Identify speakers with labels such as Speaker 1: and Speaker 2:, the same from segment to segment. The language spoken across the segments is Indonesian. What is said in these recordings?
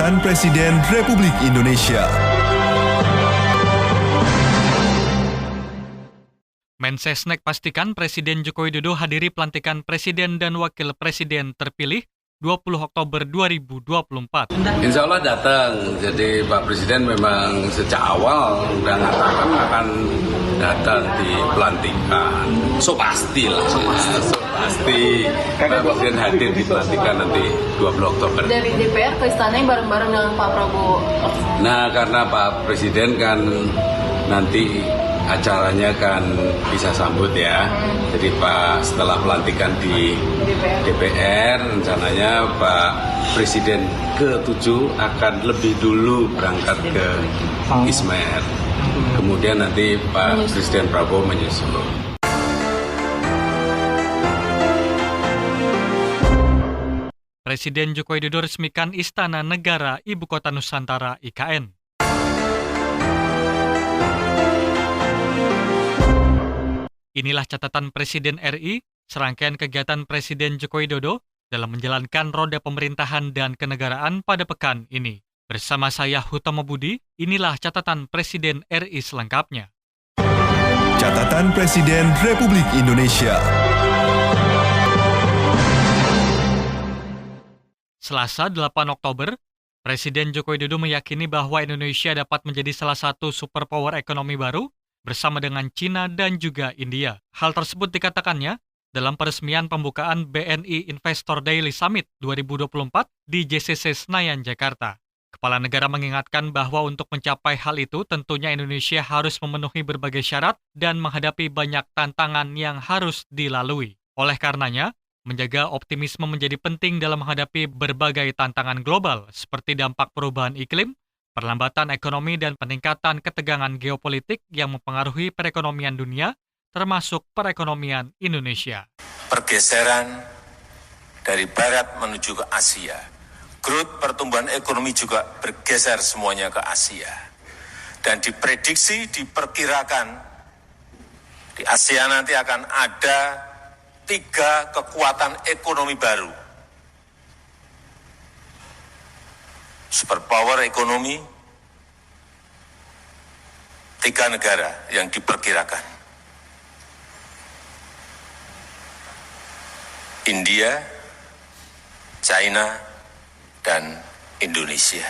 Speaker 1: Catatan Presiden Republik Indonesia.
Speaker 2: Mensesnek pastikan Presiden Joko Widodo hadiri pelantikan Presiden dan Wakil Presiden terpilih 20 Oktober 2024.
Speaker 3: Insya Allah datang. Jadi Pak Presiden memang sejak awal udah mengatakan akan datang di pelantikan. So pastilah. So pasti Pak Presiden hadir di pelantikan nanti 20 Oktober.
Speaker 4: Dari DPR ke istana bareng-bareng dengan Pak Prabowo.
Speaker 3: Nah, karena Pak Presiden kan nanti acaranya kan bisa sambut ya. Jadi Pak setelah pelantikan di DPR rencananya Pak Presiden ke-7 akan lebih dulu berangkat ke Ismer. Kemudian nanti Pak Presiden Prabowo menyusul.
Speaker 2: Presiden Joko Widodo resmikan Istana Negara Ibu Kota Nusantara IKN. Inilah catatan Presiden RI, serangkaian kegiatan Presiden Joko Widodo dalam menjalankan roda pemerintahan dan kenegaraan pada pekan ini. Bersama saya Hutomo Budi, inilah catatan Presiden RI selengkapnya.
Speaker 1: Catatan Presiden Republik Indonesia.
Speaker 2: Selasa 8 Oktober, Presiden Joko Widodo meyakini bahwa Indonesia dapat menjadi salah satu superpower ekonomi baru bersama dengan China dan juga India. Hal tersebut dikatakannya dalam peresmian pembukaan BNI Investor Daily Summit 2024 di JCC Senayan, Jakarta. Kepala negara mengingatkan bahwa untuk mencapai hal itu tentunya Indonesia harus memenuhi berbagai syarat dan menghadapi banyak tantangan yang harus dilalui. Oleh karenanya, menjaga optimisme menjadi penting dalam menghadapi berbagai tantangan global seperti dampak perubahan iklim, perlambatan ekonomi dan peningkatan ketegangan geopolitik yang mempengaruhi perekonomian dunia, termasuk perekonomian Indonesia.
Speaker 5: Pergeseran dari barat menuju ke Asia. Growth pertumbuhan ekonomi juga bergeser semuanya ke Asia. Dan diprediksi, diperkirakan di Asia nanti akan ada 3 kekuatan ekonomi baru. Superpower ekonomi, 3 negara yang diperkirakan. India, China, dan Indonesia.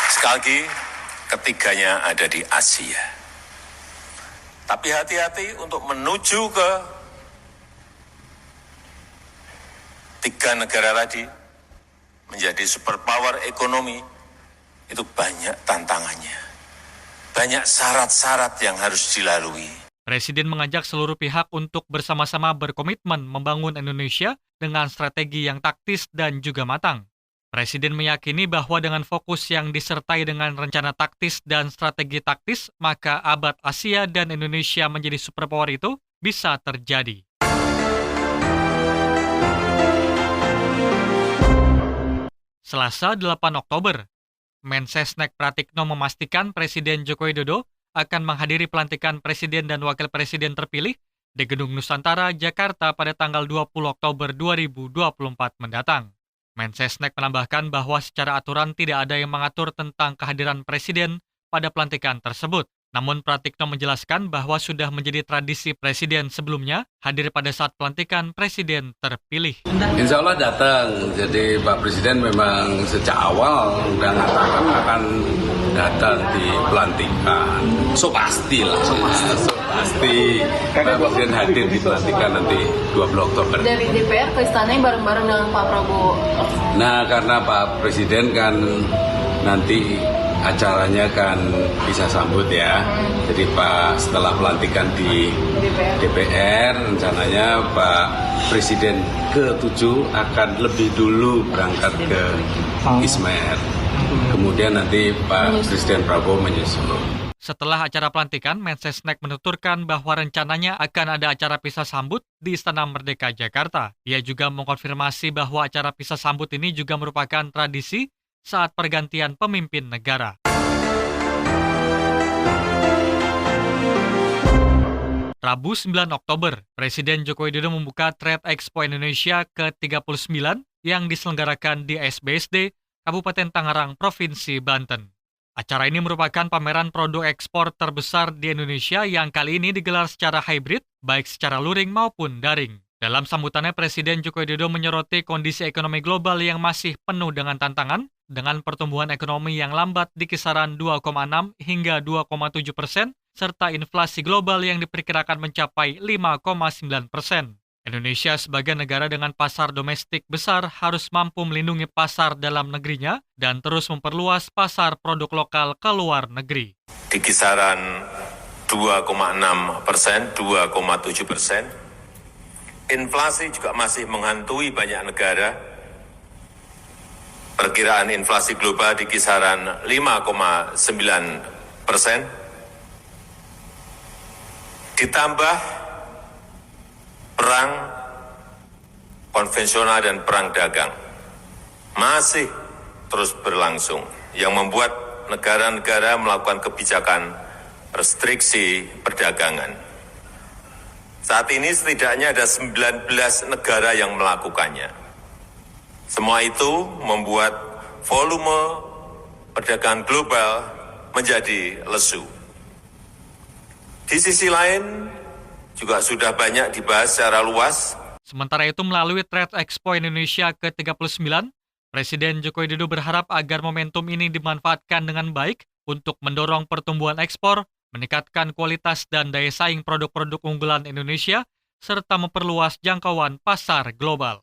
Speaker 5: Sekali lagi, ketiganya ada di Asia. Tapi hati-hati untuk menuju ke 3 negara tadi menjadi superpower ekonomi, itu banyak tantangannya. Banyak syarat-syarat yang harus dilalui.
Speaker 2: Presiden mengajak seluruh pihak untuk bersama-sama berkomitmen membangun Indonesia dengan strategi yang taktis dan juga matang. Presiden meyakini bahwa dengan fokus yang disertai dengan rencana taktis dan strategi taktis, maka abad Asia dan Indonesia menjadi superpower itu bisa terjadi. Selasa 8 Oktober, Mensesnek Pratikno memastikan Presiden Joko Widodo akan menghadiri pelantikan Presiden dan Wakil Presiden terpilih di Gedung Nusantara, Jakarta pada tanggal 20 Oktober 2024 mendatang. Mensesnek menambahkan bahwa secara aturan tidak ada yang mengatur tentang kehadiran Presiden pada pelantikan tersebut. Namun Pratikno menjelaskan bahwa sudah menjadi tradisi Presiden sebelumnya hadir pada saat pelantikan Presiden terpilih.
Speaker 3: Insya Allah datang. Jadi Pak Presiden memang sejak awal udah mengatakan akan datang di pelantikan. So pastilah. So pasti Pak Presiden hadir di pelantikan nanti 20 Oktober.
Speaker 4: Dari DPR ke istana bareng-bareng dengan Pak Prabowo.
Speaker 3: Nah, karena Pak Presiden kan nanti acaranya kan bisa sambut ya. Jadi Pak setelah pelantikan di DPR rencananya Pak Presiden ke-7 akan lebih dulu berangkat ke Ismer. Kemudian nanti Pak Presiden Prabowo menyusul.
Speaker 2: Setelah acara pelantikan, Mensesnek menuturkan bahwa rencananya akan ada acara pisah sambut di Istana Merdeka Jakarta. Ia juga mengkonfirmasi bahwa acara pisah sambut ini juga merupakan tradisi saat pergantian pemimpin negara. Rabu 9 Oktober, Presiden Joko Widodo membuka Trade Expo Indonesia ke-39 yang diselenggarakan di SBSD, Kabupaten Tangerang, Provinsi Banten. Acara ini merupakan pameran produk ekspor terbesar di Indonesia yang kali ini digelar secara hybrid, baik secara luring maupun daring. Dalam sambutannya, Presiden Joko Widodo menyoroti kondisi ekonomi global yang masih penuh dengan tantangan, dengan pertumbuhan ekonomi yang lambat di kisaran 2,6 hingga 2,7%, serta inflasi global yang diperkirakan mencapai 5,9%. Indonesia sebagai negara dengan pasar domestik besar harus mampu melindungi pasar dalam negerinya dan terus memperluas pasar produk lokal ke luar negeri.
Speaker 5: Di kisaran 2,6%, 2,7%, inflasi juga masih menghantui banyak negara. Perkiraan inflasi global di kisaran 5,9%, ditambah perang konvensional dan perang dagang masih terus berlangsung yang membuat negara-negara melakukan kebijakan restriksi perdagangan. Saat ini setidaknya ada 19 negara yang melakukannya. Semua itu membuat volume perdagangan global menjadi lesu. Di sisi lain, juga sudah banyak dibahas secara luas.
Speaker 2: Sementara itu, melalui Trade Expo Indonesia ke-39, Presiden Joko Widodo berharap agar momentum ini dimanfaatkan dengan baik untuk mendorong pertumbuhan ekspor, meningkatkan kualitas dan daya saing produk-produk unggulan Indonesia, serta memperluas jangkauan pasar global.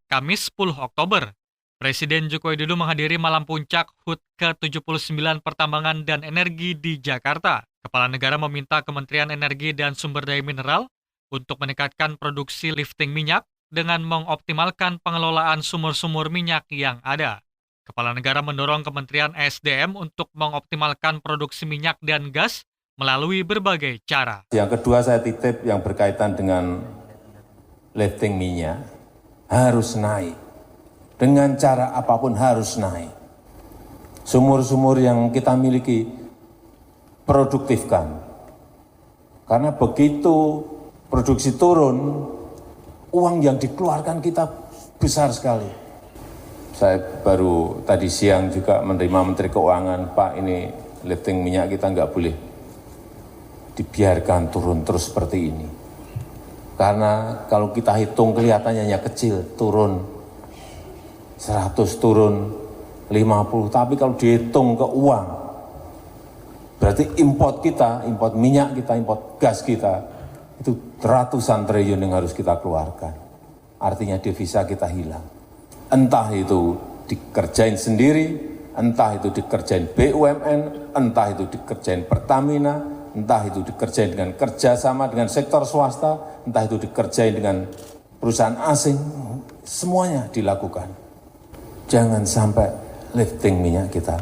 Speaker 2: Kamis 10 Oktober, Presiden Joko Widodo menghadiri malam puncak HUT ke-79 Pertambangan dan Energi di Jakarta. Kepala negara meminta Kementerian Energi dan Sumber Daya Mineral untuk meningkatkan produksi lifting minyak dengan mengoptimalkan pengelolaan sumur-sumur minyak yang ada. Kepala negara mendorong Kementerian SDM untuk mengoptimalkan produksi minyak dan gas melalui berbagai cara.
Speaker 6: Yang kedua saya titip yang berkaitan dengan lifting minyak harus naik. Dengan cara apapun harus naik. Sumur-sumur yang kita miliki produktifkan. Karena begitu produksi turun, uang yang dikeluarkan kita besar sekali. Saya baru tadi siang juga menerima Menteri Keuangan, Pak, ini lifting minyak kita nggak boleh dibiarkan turun terus seperti ini. Karena kalau kita hitung kelihatannya hanya kecil, turun 100, turun 50, tapi kalau dihitung ke uang, berarti import kita, import minyak kita, import gas kita, itu ratusan triliun yang harus kita keluarkan. Artinya devisa kita hilang. Entah itu dikerjain sendiri, entah itu dikerjain BUMN, entah itu dikerjain Pertamina, entah itu dikerjain dengan kerjasama dengan sektor swasta, entah itu dikerjain dengan perusahaan asing, semuanya dilakukan. Jangan sampai lifting minyak kita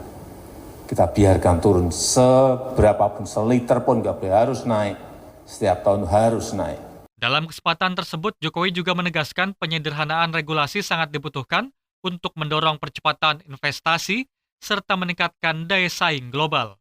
Speaker 6: biarkan turun seberapapun, seliter pun nggak boleh, harus naik. Setiap tahun harus naik.
Speaker 2: Dalam kesempatan tersebut, Jokowi juga menegaskan penyederhanaan regulasi sangat dibutuhkan untuk mendorong percepatan investasi serta meningkatkan daya saing global.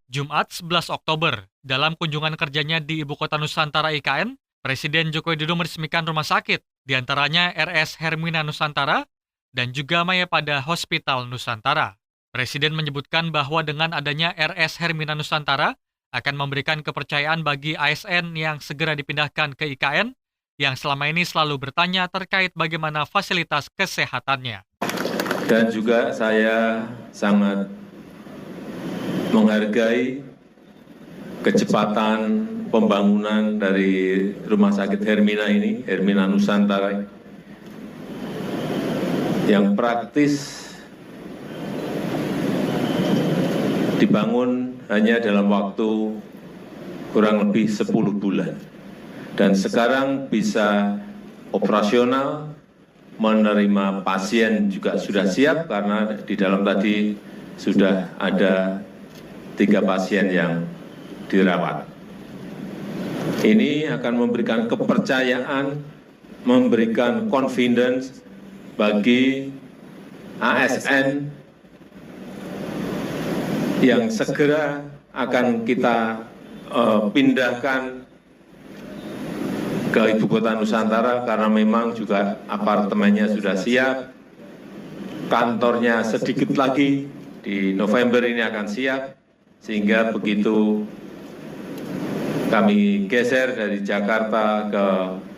Speaker 2: Jumat 11 Oktober, dalam kunjungan kerjanya di Ibu Kota Nusantara IKN, Presiden Joko Widodo meresmikan rumah sakit, diantaranya RS Hermina Nusantara dan juga Mayapada Hospital Nusantara. Presiden menyebutkan bahwa dengan adanya RS Hermina Nusantara akan memberikan kepercayaan bagi ASN yang segera dipindahkan ke IKN yang selama ini selalu bertanya terkait bagaimana fasilitas kesehatannya.
Speaker 6: Dan juga saya sangat menghargai kecepatan pembangunan dari Rumah Sakit Hermina ini, Hermina Nusantara, yang praktis dibangun hanya dalam waktu kurang lebih 10 bulan. Dan sekarang bisa operasional, menerima pasien juga sudah siap karena di dalam tadi sudah ada 3 pasien yang dirawat. Ini akan memberikan kepercayaan, memberikan confidence bagi ASN yang segera akan kita pindahkan ke Ibu Kota Nusantara karena memang juga apartemennya sudah siap, kantornya sedikit lagi di November ini akan siap, sehingga begitu kami geser dari Jakarta ke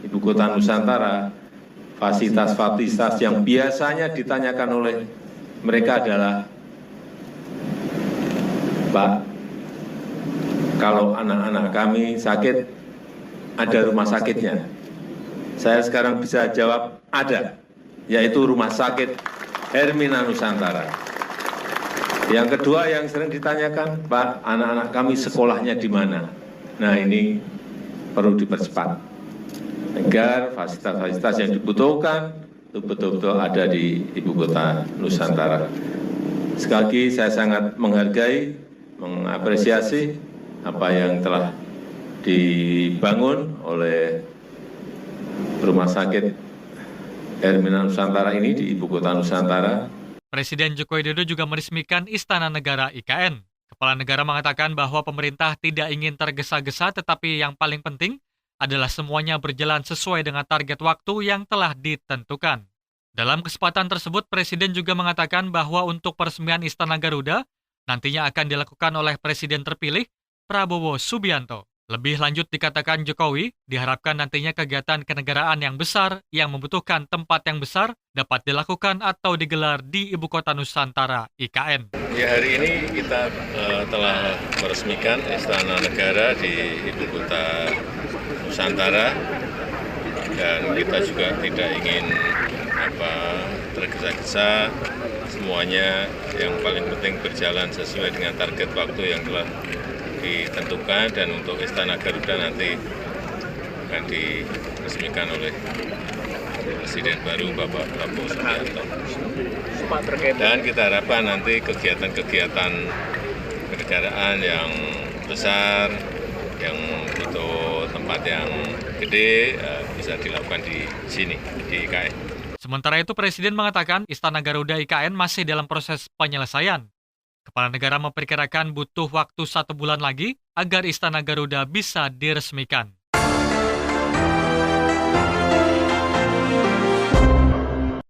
Speaker 6: Ibu Kota Nusantara, fasilitas-fasilitas yang biasanya ditanyakan oleh mereka adalah, Pak, kalau anak-anak kami sakit, ada rumah sakitnya. Saya sekarang bisa jawab ada, yaitu Rumah Sakit Hermina Nusantara. Yang kedua yang sering ditanyakan, Pak, anak-anak kami sekolahnya di mana? Nah, ini perlu dipercepat agar fasilitas-fasilitas yang dibutuhkan itu betul-betul ada di Ibu Kota Nusantara. Sekali lagi saya sangat menghargai, mengapresiasi apa yang telah dibangun oleh Rumah Sakit Hermina Nusantara ini di Ibu Kota Nusantara.
Speaker 2: Presiden Joko Widodo juga meresmikan Istana Negara IKN. Kepala negara mengatakan bahwa pemerintah tidak ingin tergesa-gesa, tetapi yang paling penting adalah semuanya berjalan sesuai dengan target waktu yang telah ditentukan. Dalam kesempatan tersebut, Presiden juga mengatakan bahwa untuk peresmian Istana Garuda nantinya akan dilakukan oleh Presiden terpilih Prabowo Subianto. Lebih lanjut dikatakan Jokowi, diharapkan nantinya kegiatan kenegaraan yang besar yang membutuhkan tempat yang besar dapat dilakukan atau digelar di Ibu Kota Nusantara IKN.
Speaker 7: Ya, hari ini kita telah meresmikan Istana Negara di Ibu Kota Nusantara, dan kita juga tidak ingin tergesa-gesa, semuanya yang paling penting berjalan sesuai dengan target waktu yang telah ditentukan, dan untuk Istana Garuda nanti akan diresmikan oleh Presiden baru Bapak Prabowo Subianto. Dan kita harapkan nanti kegiatan-kegiatan kenegaraan yang besar, yang butuh tempat yang gede, bisa dilakukan di sini, di IKN.
Speaker 2: Sementara itu, Presiden mengatakan Istana Garuda IKN masih dalam proses penyelesaian. Kepala negara memperkirakan butuh waktu 1 bulan lagi agar Istana Garuda bisa diresmikan.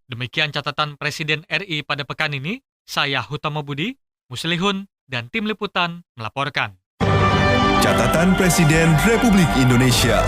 Speaker 2: Demikian catatan Presiden RI pada pekan ini. Saya Hutama Budi, Muslihun, dan tim liputan melaporkan.
Speaker 1: Catatan Presiden Republik Indonesia.